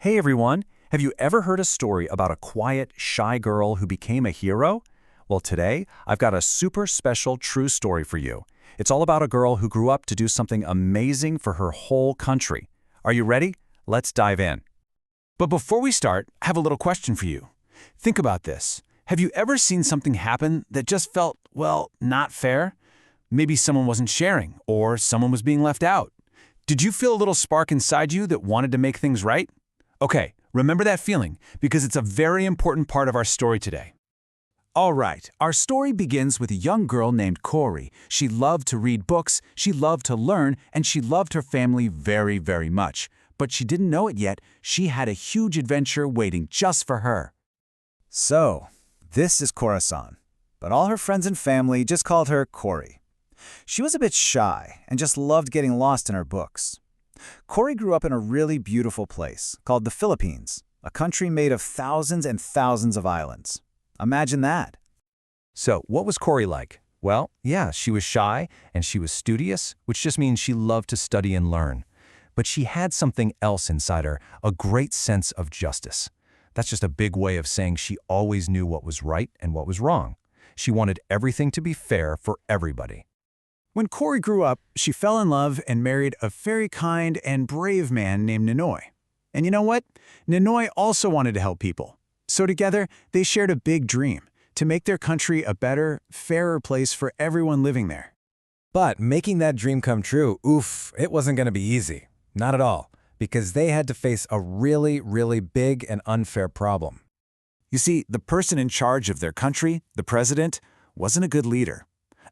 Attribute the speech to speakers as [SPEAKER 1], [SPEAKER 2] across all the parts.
[SPEAKER 1] Hey everyone, have you ever heard a story about a quiet, shy girl who became a hero? Well, today, I've got a super special true story for you. It's all about a girl who grew up to do something amazing for her whole country. Are you ready? Let's dive in.
[SPEAKER 2] But before we start, I have a little question for you. Think about this. Have you ever seen something happen that just felt, well, not fair? Maybe someone wasn't sharing, or someone was being left out. Did you feel a little spark inside you that wanted to make things right? Okay, remember that feeling, because it's a very important part of our story today. All right, our story begins with a young girl named Corey. She loved to read books, she loved to learn, and she loved her family very, very much. But she didn't know it yet, she had a huge adventure waiting just for her.
[SPEAKER 3] So, this is Corazon, but all her friends and family just called her Corey. She was a bit shy and just loved getting lost in her books. Corey grew up in a really beautiful place called the Philippines, a country made of thousands and thousands of islands. Imagine that.
[SPEAKER 1] So, what was Corey like? Well, yeah, she was shy and she was studious, which just means she loved to study and learn. But she had something else inside her, a great sense of justice. That's just a big way of saying she always knew what was right and what was wrong. She wanted everything to be fair for everybody.
[SPEAKER 2] When Corey grew up, she fell in love and married a very kind and brave man named Ninoy. And you know what? Ninoy also wanted to help people. So together, they shared a big dream, to make their country a better, fairer place for everyone living there.
[SPEAKER 4] But making that dream come true, it wasn't going to be easy. Not at all, because they had to face a really, really big and unfair problem.
[SPEAKER 2] You see, the person in charge of their country, the president, wasn't a good leader.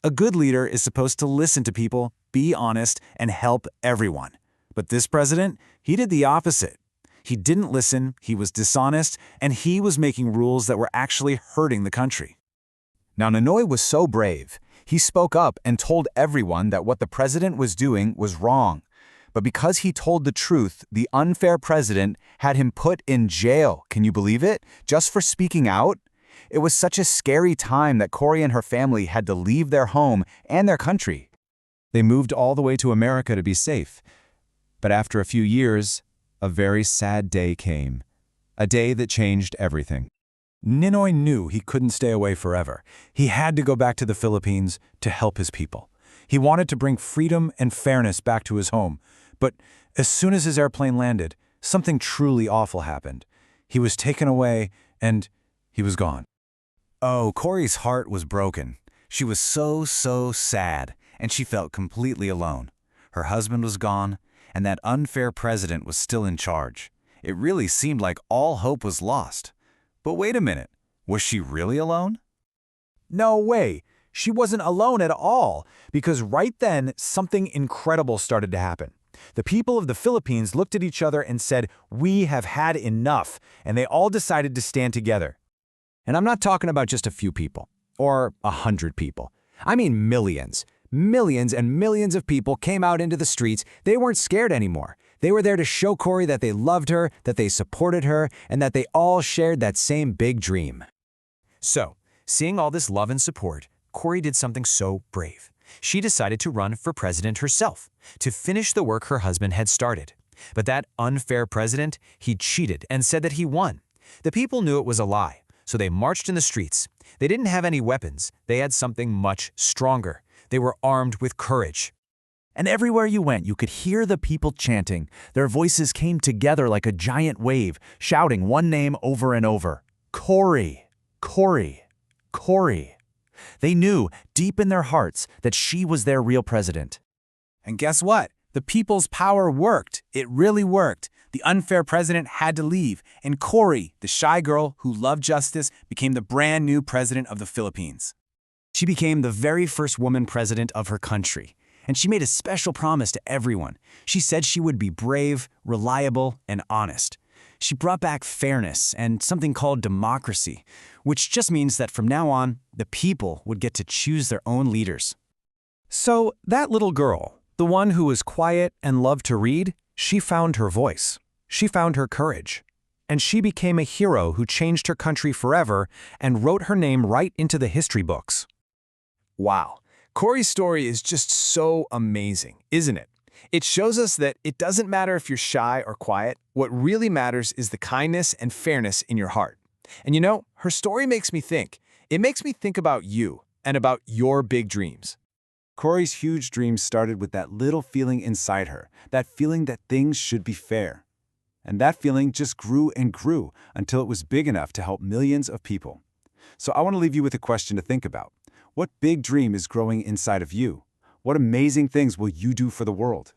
[SPEAKER 2] A good leader is supposed to listen to people, be honest, and help everyone. But this president, he did the opposite. He didn't listen, he was dishonest, and he was making rules that were actually hurting the country.
[SPEAKER 3] Now, Ninoy was so brave. He spoke up and told everyone that what the president was doing was wrong. But because he told the truth, the unfair president had him put in jail. Can you believe it? Just for speaking out? It was such a scary time that Corey and her family had to leave their home and their country.
[SPEAKER 4] They moved all the way to America to be safe. But after a few years, a very sad day came. A day that changed everything.
[SPEAKER 2] Ninoy knew he couldn't stay away forever. He had to go back to the Philippines to help his people. He wanted to bring freedom and fairness back to his home. But as soon as his airplane landed, something truly awful happened. He was taken away and he was gone. Oh, Corey's heart was broken. She was so sad, and she felt completely alone. Her husband was gone, and that unfair president was still in charge. It really seemed like all hope was lost. But wait a minute, was she really alone? No way. She wasn't alone at all, because right then, something incredible started to happen. The people of the Philippines looked at each other and said, "We have had enough," and they all decided to stand together. And I'm not talking about just a few people, or 100 people. I mean millions. Millions and millions of people came out into the streets. They weren't scared anymore. They were there to show Corey that they loved her, that they supported her, and that they all shared that same big dream. So, seeing all this love and support, Corey did something so brave. She decided to run for president herself, to finish the work her husband had started. But that unfair president, he cheated and said that he won. The people knew it was a lie. So they marched in the streets. They didn't have any weapons. They had something much stronger. They were armed with courage. And everywhere you went, you could hear the people chanting. Their voices came together like a giant wave, shouting one name over and over. Corey, Corey, Corey. They knew deep in their hearts that she was their real president. And guess what? The people's power worked. It really worked. The unfair president had to leave, and Corey, the shy girl who loved justice, became the brand new president of the Philippines. She became the very first woman president of her country, and she made a special promise to everyone. She said she would be brave, reliable, and honest. She brought back fairness and something called democracy, which just means that from now on, the people would get to choose their own leaders.
[SPEAKER 1] So, that little girl, the one who was quiet and loved to read, she found her voice. She found her courage. And she became a hero who changed her country forever and wrote her name right into the history books.
[SPEAKER 2] Wow, Corey's story is just so amazing, isn't it?
[SPEAKER 5] It shows us that it doesn't matter if you're shy or quiet. What really matters is the kindness and fairness in your heart. And you know, her story makes me think. It makes me think about you and about your big dreams.
[SPEAKER 2] Corey's huge dreams started with that little feeling inside her, that feeling that things should be fair. And that feeling just grew and grew until it was big enough to help millions of people. So I want to leave you with a question to think about. What big dream is growing inside of you? What amazing things will you do for the world?